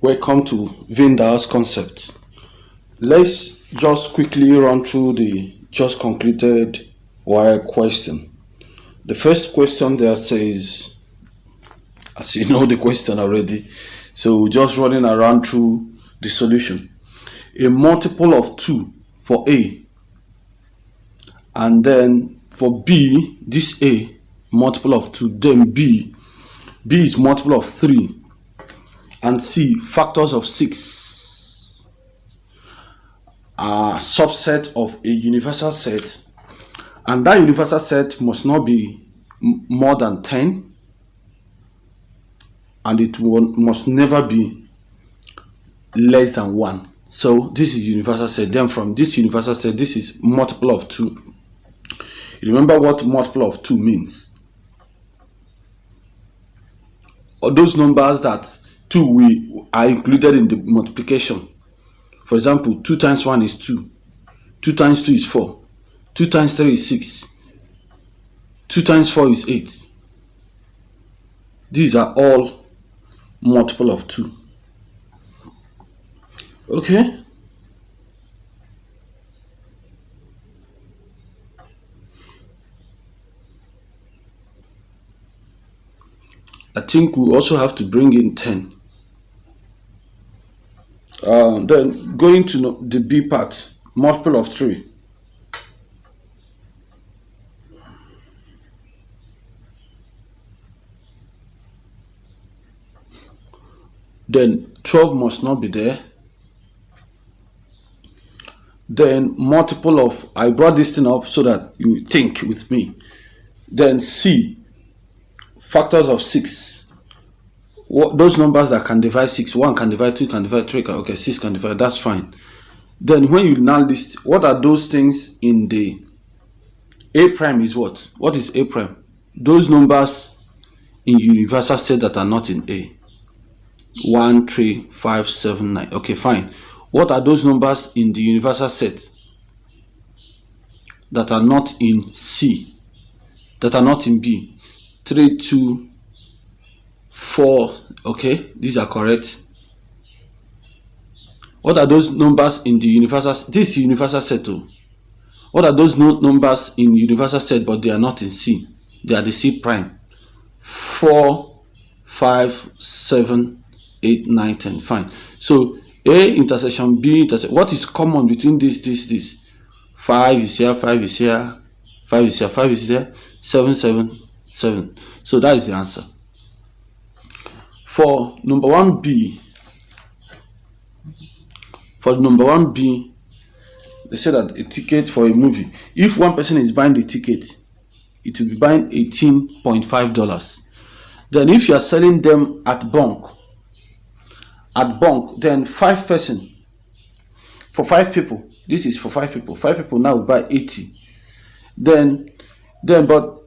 Welcome to VINDAL'S concept. Let's just quickly run through the just concluded WIAC question. The first question there says, as you know the question already, so just running around through the solution. A multiple of 2 for A, and then for B, this A, multiple of 2, then B is multiple of 3, and C, factors of 6 are subset of a universal set, and that universal set must not be more than 10, and it must never be less than 1. So this is universal set. Then from this universal set, this is multiple of 2. Remember what multiple of 2 means. Or those numbers that 2 are included in the multiplication. For example, 2 times 1 is 2. 2 times 2 is 4. 2 times 3 is 6. 2 times 4 is 8. These are all multiple of 2. Okay? I think we also have to bring in 10. Then going to the B part, multiple of 3. Then 12 must not be there. Then multiple of, I brought this thing up so that you think with me. Then C, factors of 6. Those numbers that can divide 6, 1 can divide 2, can divide 3, okay, 6 can divide, that's fine. Then when you now list, what are those things in the A prime is what? What is A prime? Those numbers in universal set that are not in A. 1, 3, 5, 7, 9. Okay, fine. What are those numbers in the universal set that are not in C, that are not in B? 3, 2, 4. Okay, these are correct. What are those numbers in the universal? This is universal set too. What are those numbers in universal set but they are not in C? They are the C prime. 4, 5, 7, 8, 9, 10. Fine. So A intersection B intersection. What is common between this? 5 is here, 5 is here, 5 is here, 5 is there, 7, 7, 7. So that is the answer. For number 1B, they say that a ticket for a movie, if one person is buying the ticket, it will be buying $18.5. Then if you are selling them at bulk, then 5 person, for 5 people, this is for 5 people. 5 people now will buy 80. Then, but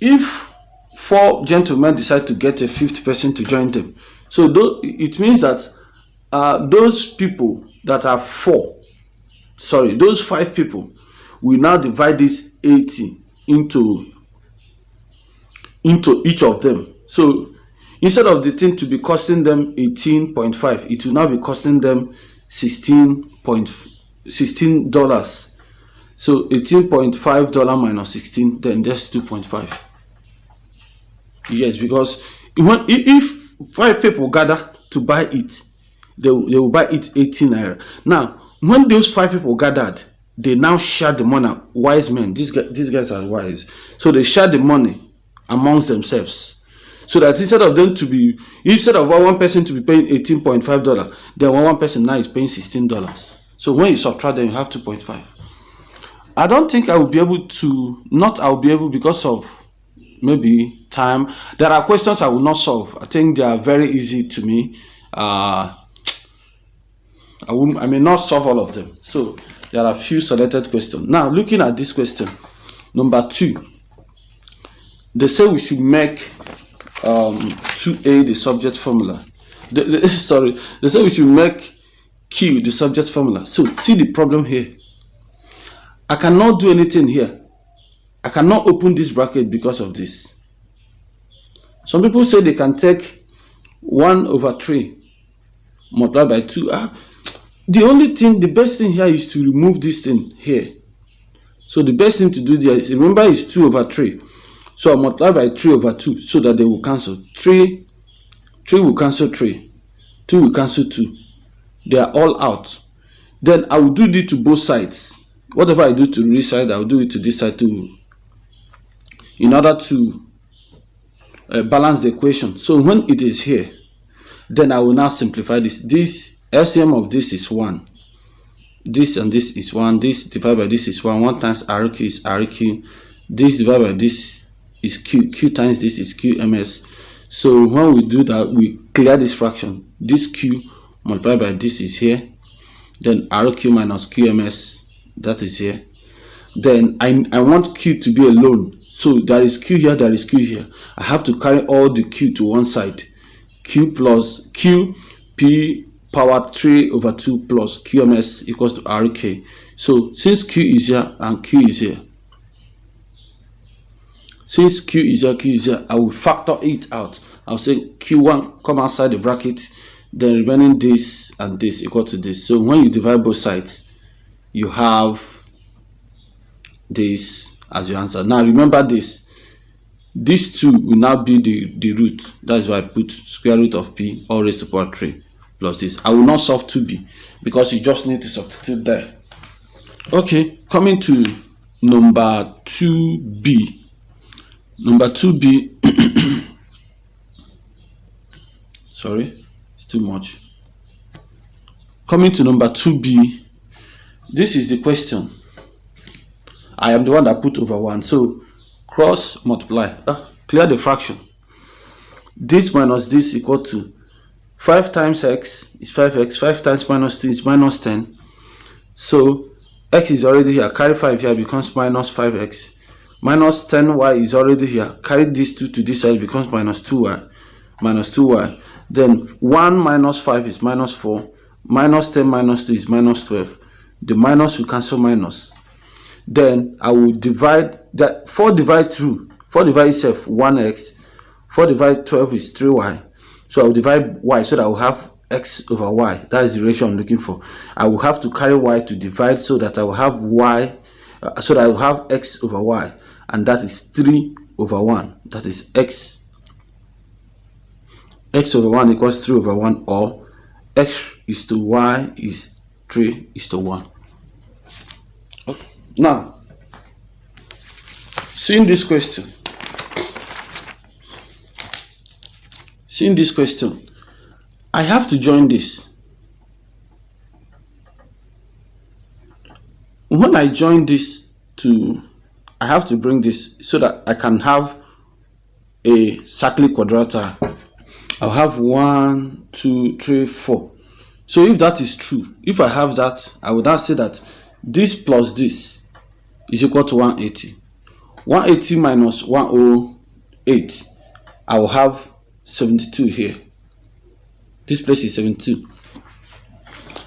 if 4 gentlemen decide to get a 5th person to join them, so it means that those people that are those 5 people will now divide this 80 into each of them. So instead of the thing to be costing them 18.5, it will now be costing them $16. So $18.5 minus 16, then that's 2.5. Yes, because if 5 people gather to buy it, they will buy it 18 naira. Now, when those 5 people gathered, they now share the money. Wise men, these guys are wise. So they share the money amongst themselves. So that instead of one person to be paying $18.5, then one person now is paying $16. So when you subtract them, you have 2.5. I don't think I will be able to, because of maybe time. There are questions I will not solve. I think they are very easy to me. I may not solve all of them. So there are a few selected questions. Now looking at this question, number 2, they say we should make 2A the subject formula. They say we should make Q the subject formula. So see the problem here. I cannot do anything here. I cannot open this bracket because of this. Some people say they can take 1/3 multiply by 2. The best thing here is to remove this thing here. So the best thing to do there is, remember, is 2 over 3. So I'll multiply by 3 over 2 so that they will cancel. 3 will cancel 3. 2 will cancel 2. They are all out. Then I will do this to both sides. Whatever I do to this side, I will do it to this side too, in order to balance the equation. So when it is here, then I will now simplify this. This LCM of this is 1. This and this is 1. This divided by this is 1. 1 times RQ is RQ. This divided by this is Q. Q times this is QMS. So when we do that, we clear this fraction. This Q multiplied by this is here. Then RQ minus QMS, that is here. Then I want Q to be alone. So there is Q here, there is Q here. I have to carry all the Q to one side. Q plus Q P power 3 over 2 plus QMS equals to RK. So since Q is here and Q is here, since Q is here, I will factor it out. I'll say Q1 come outside the bracket, then remaining this and this equal to this. So when you divide both sides, you have this as your answer. Now remember this. These 2 will now be the root. That is why I put square root of P all raised to power 3 plus this. I will not solve 2b because you just need to substitute there. Okay, coming to number 2b. Number 2b. Sorry, it's too much. Coming to number 2b. This is the question. I am the one that put over 1. So cross multiply. Clear the fraction. This minus this equal to 5 times x is 5x. 5 times minus 2 is minus 10. So x is already here. Carry 5 here becomes minus 5x. Minus 10y is already here. Carry this 2 to this side becomes minus 2y. Minus 2y. Then 1 minus 5 is minus 4. Minus 10 minus 2 is minus 12. The minus will cancel minus. Then I will divide that. 4 divide through. 4 divide itself 1x. 4 divide 12 is 3y. So I will divide y so that I will have x over y. That is the ratio I'm looking for. I will have to carry y to divide so that I will have y, so that I will have x over y, and that is 3 over 1. That is x over 1 equals 3 over 1, or x is to y is 3 is to 1. Okay. Now, seeing this question, I have to join this. When I join this I have to bring this so that I can have a cyclic quadrilateral. I'll have 1, 2, 3, 4. So if that is true, if I have that, I would now say that this plus this is equal to 180. 180 minus 108, I will have 72 here. This place is 72.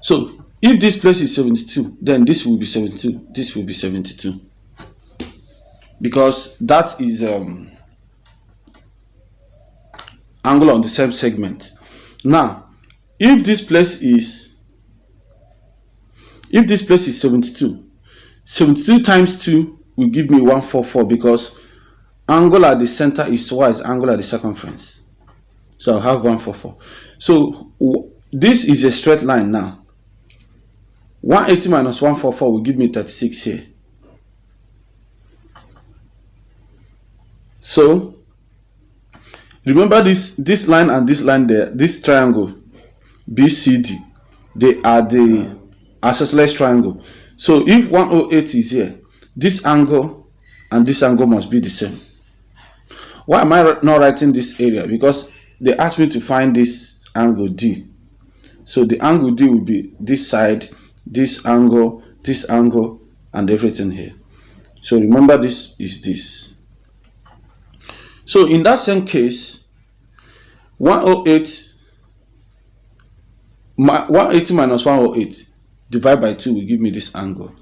So if this place is 72, then this will be 72. This will be 72. Because that is angle on the same segment. Now, if this place is 72, 72 times 2 will give me 144, because angle at the center is twice angle at the circumference. So I'll have 144. So this is a straight line now. 180 minus 144 will give me 36 here. So remember this line and this line there, this triangle BCD, they are the isosceles triangle. So if 108 is here, this angle and this angle must be the same. Why am I not writing this area? Because they asked me to find this angle D. So the angle D will be this side, this angle, and everything here. So remember, this is this. So in that same case, 180 minus 108 divided by 2 will give me this angle.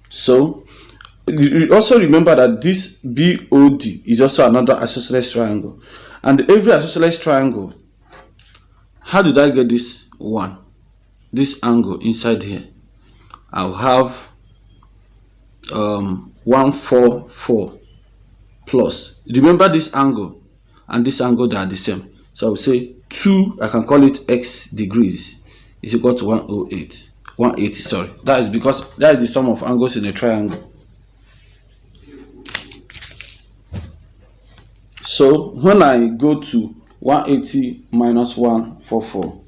So you also remember that this BOD is also another isosceles triangle, and every isosceles triangle How did I get this one? This angle inside here? I'll have 144 plus. Remember this angle and this angle, they are the same. So I will say 2, I can call it x degrees, is equal to 180, sorry. That is because that is the sum of angles in a triangle. So when I go to 180 minus 144,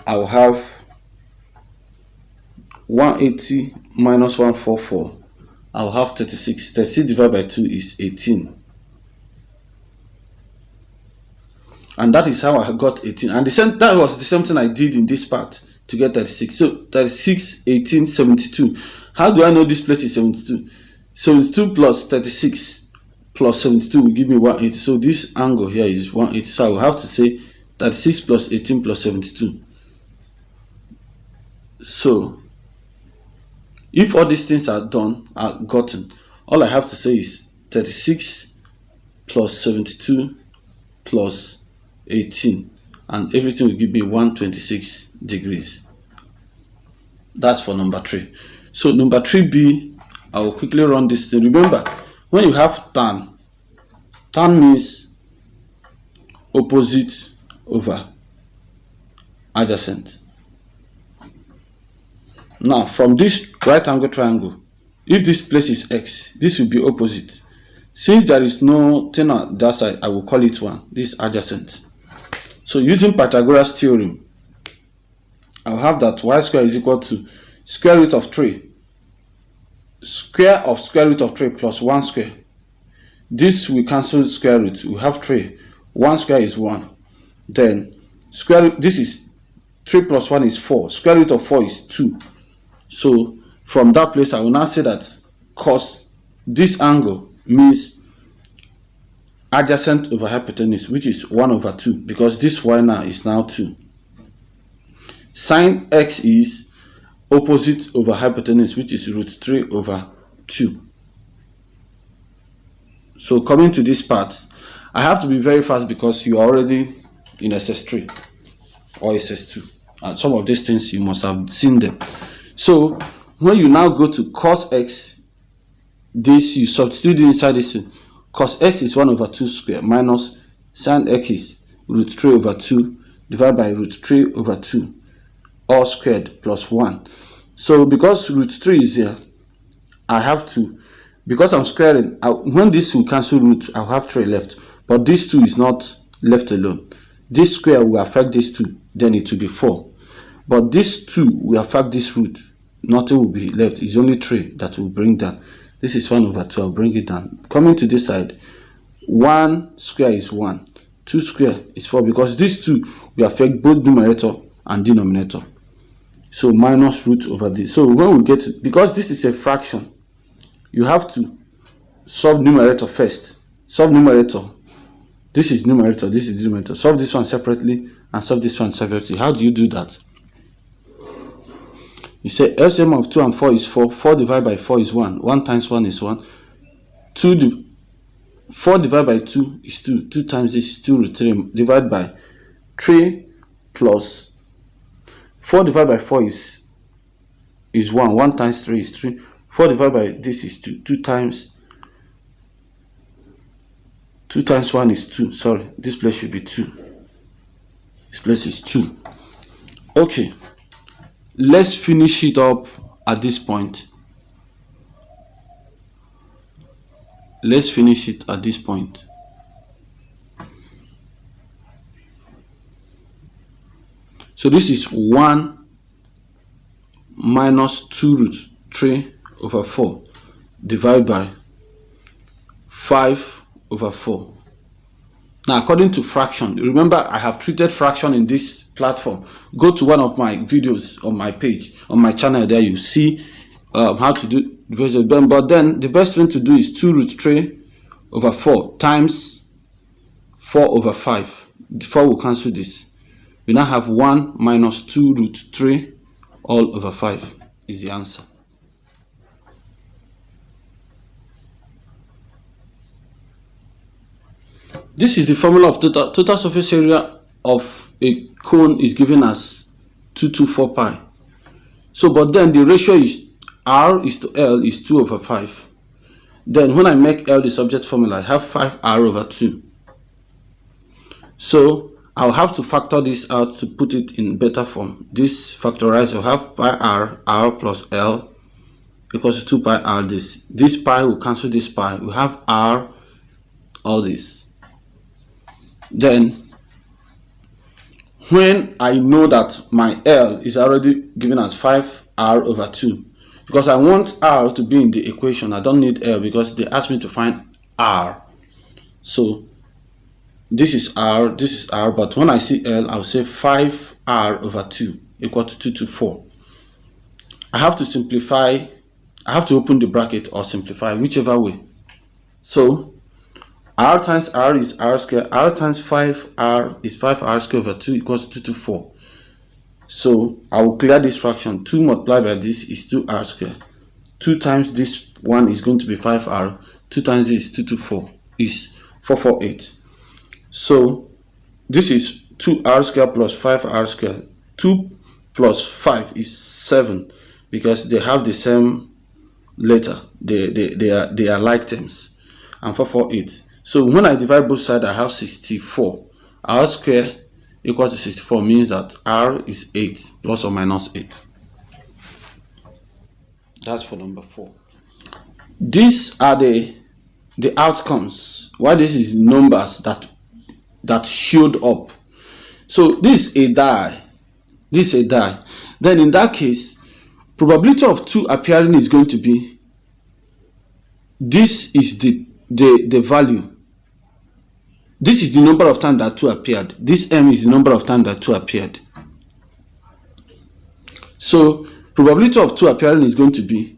I will have 180 minus 144. I will have 36. 36 divided by 2 is 18. And that is how I got 18. And that was the same thing I did in this part to get 36. So 36, 18, 72. How do I know this place is 72? 72 plus 36 plus 72 will give me 180. So this angle here is 180. So I will have to say 36 plus 18 plus 72. So if all these things are gotten, all I have to say is 36 plus 72 plus 18, and everything will give me 126 degrees. That's for number 3. So number 3b, I will quickly run this thing. Remember, when you have tan means opposite over adjacent. Now from this right angle triangle, if this place is x, this will be opposite. Since there is no thing on that side, I will call it 1. This is adjacent. So using Pythagoras theorem, I'll have that y square is equal to square root of 3. Square of square root of 3 plus 1 square. This will cancel square root. We have 3. 1 square is 1. Then square root, this is 3 plus 1 is 4. Square root of 4 is 2. So from that place, I will now say that cos this angle means adjacent over hypotenuse, which is 1 over 2, because this y now is now 2. Sine x is opposite over hypotenuse, which is root 3 over 2. So coming to this part, I have to be very fast because you are already in SS3 or SS2. And some of these things you must have seen them. So when you now go to cos x, this you substitute inside this. Cos x is 1 over 2 square minus sin x is root 3 over 2 divided by root 3 over 2 all squared plus 1. So because root 3 is here, I have to, because I'm squaring, when this will cancel root, I'll have 3 left. But this 2 is not left alone. This square will affect this 2, then it will be 4. But this 2 will affect this root. Nothing will be left. It's only 3 that will bring down. This is 1 over 2. I'll bring it down. Coming to this side, 1 square is 1. 2 square is 4, because these 2 will affect both numerator and denominator. So minus root over this. So when we get to, because this is a fraction, you have to solve numerator first. Solve numerator. This is numerator, this is denominator. Solve this one separately and solve this one separately. How do you do that? You say LCM of 2 and 4 is 4. 4 divided by 4 is 1. 1 times 1 is 1. 4 divided by 2 is 2. 2 times this is 2 root 3 divided by 3 plus 4 divided by 4 is 1. 1 times 3 is 3. 4 divided by this is 2. 2 times 1 is 2. Sorry, this place should be 2. This place is 2. Okay. Let's finish it up at this point. Let's finish it at this point. So this is 1 minus 2 root 3 over 4 divided by 5 over 4. Now, according to fraction, remember I have treated fraction in this platform. Go to one of my videos on my page, on my channel. There you see how to do division. But then the best thing to do is 2 root 3 over 4 times 4 over 5. The 4 will cancel this. We now have 1 minus 2 root 3 all over 5 is the answer. This is the formula of total surface area of a cone is given as 224 pi. So, but then the ratio is R is to L is 2 over 5. Then when I make L the subject formula, I have 5R over 2. So I'll have to factor this out to put it in better form. This factorized will have pi R plus L equals to 2 pi R. This pi will cancel this pi. We have R, all this. Then when I know that my L is already given as 5R over 2, because I want R to be in the equation, I don't need L because they asked me to find R. So this is R, but when I see L, I'll say 5R over 2 equal to 224. I have to simplify, I have to open the bracket or simplify, whichever way. So R times R is R square, R times 5R is 5R square over 2 equals to 224. So I will clear this fraction. 2 multiplied by this is 2R square. 2 times this one is going to be 5R. 2 times this is 224 is 448. So this is 2R square plus 5R square. 2 plus 5 is 7 because they have the same letter. They are like terms. And 448. So when I divide both sides, I have 64. R square equals to 64 means that R is 8 plus or minus 8. That's for number 4. These are the outcomes. Why this is numbers that showed up. So this is a die. This is a die. Then in that case, probability of 2 appearing is going to be, this is the value. This is the number of times that 2 appeared. This M is the number of times that 2 appeared. So probability of 2 appearing is going to be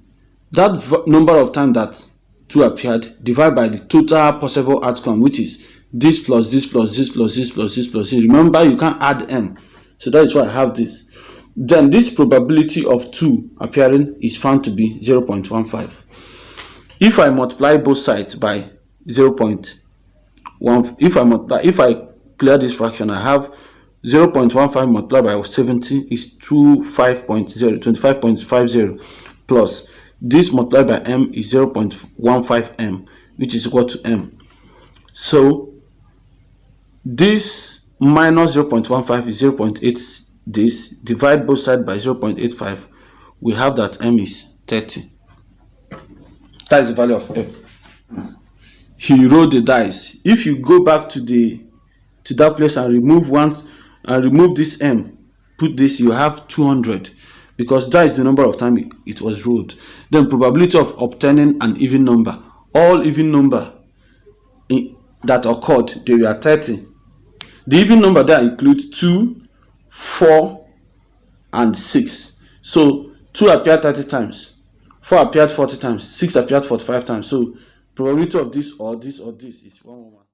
that number of times that 2 appeared divided by the total possible outcome, which is this plus this plus this plus this plus this plus this. Remember, you can't add M. So that is why I have this. Then this probability of 2 appearing is found to be 0.15. If I multiply both sides by 0.1, if I clear this fraction, I have 0.15 multiplied by 70 is 25.50 plus this multiplied by M is 0.15 M, which is equal to M. So this minus 0.15 is 0.8. This divide both sides by 0.85. We have that M is 30. That is the value of M. He rolled the dice. If you go back to that place and remove this M, put this, you have 200, because that is the number of time it was rolled. Then probability of obtaining an even number. All even number that occurred, they were 30. The even number there includes 2, 4, and 6. So 2 appeared 30 times, 4 appeared 40 times, 6 appeared 45 times. So probability of this or this or this is 111.